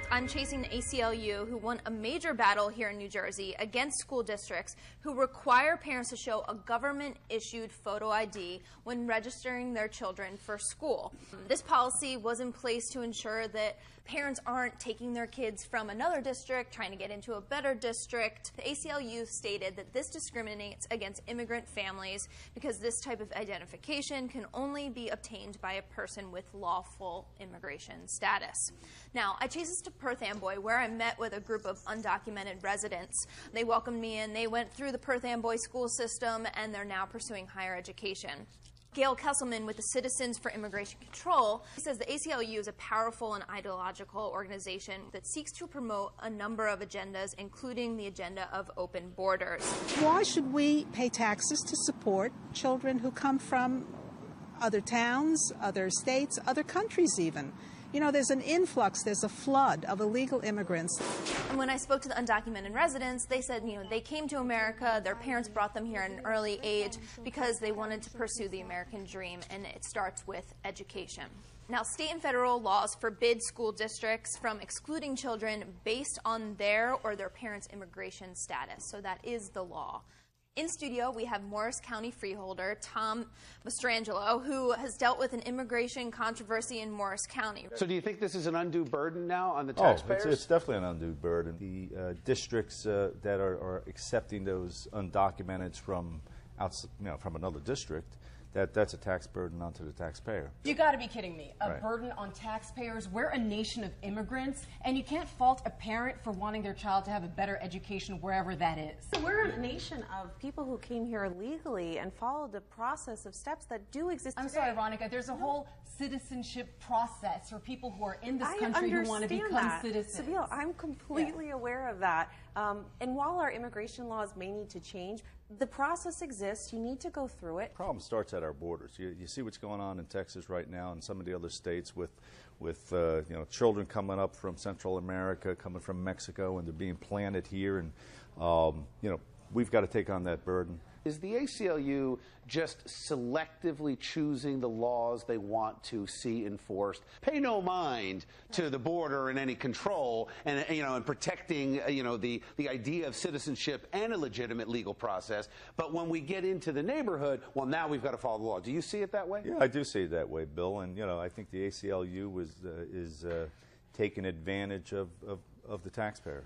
I'm chasing the ACLU, who won a major battle here in New Jersey against school districts who require parents to show a government-issued photo ID when registering their children for school. This policy was in place to ensure that parents aren't taking their kids from another district, trying to get into a better district. The ACLU stated that this discriminates against immigrant families because this type of identification can only be obtained by a person with lawful immigration status. Now, I chased this to Perth Amboy, where I met with a group of undocumented residents. They welcomed me in, they went through the Perth Amboy school system, and they're now pursuing higher education. Gayle Kesselman with the Citizens for Immigration Control says the ACLU is a powerful and ideological organization that seeks to promote a number of agendas, including the agenda of open borders. Why should we pay taxes to support children who come from other towns, other states, other countries even? You know, there's an influx, there's a flood of illegal immigrants. And when I spoke to the undocumented residents, they said, they came to America, their parents brought them here at an early age because they wanted to pursue the American dream, and it starts with education. Now, state and federal laws forbid school districts from excluding children based on their or their parents' immigration status, so that is the law. In studio, we have Morris County freeholder Tom Mastrangelo, who has dealt with an immigration controversy in Morris County. So do you think this is an undue burden now on the taxpayers? Oh, it's definitely an undue burden. The districts that are accepting those undocumented from another district, that's a tax burden onto the taxpayer. You got to be kidding me. A Right. burden on taxpayers. We're a nation of immigrants, and you can't fault a parent for wanting their child to have a better education wherever that is. We're a nation of people who came here legally and followed the process of steps that do exist I'm today. sorry, Veronica. There's a whole citizenship process for people who are in this country who want to become citizens. Sabine, I'm completely aware of that. And while our immigration laws may need to change, the process exists. You need to go through it. The problem starts at our borders. You see what's going on in Texas right now and some of the other states with children coming up from Central America, coming from Mexico, and they're being planted here. And we've got to take on that burden. Is the ACLU just selectively choosing the laws they want to see enforced? Pay no mind to the border and any control, and protecting the idea of citizenship and a legitimate legal process. But when we get into the neighborhood, well, now we've got to follow the law. Do you see it that way? Yeah, I do see it that way, Bill. And I think the ACLU is taking advantage of the taxpayer.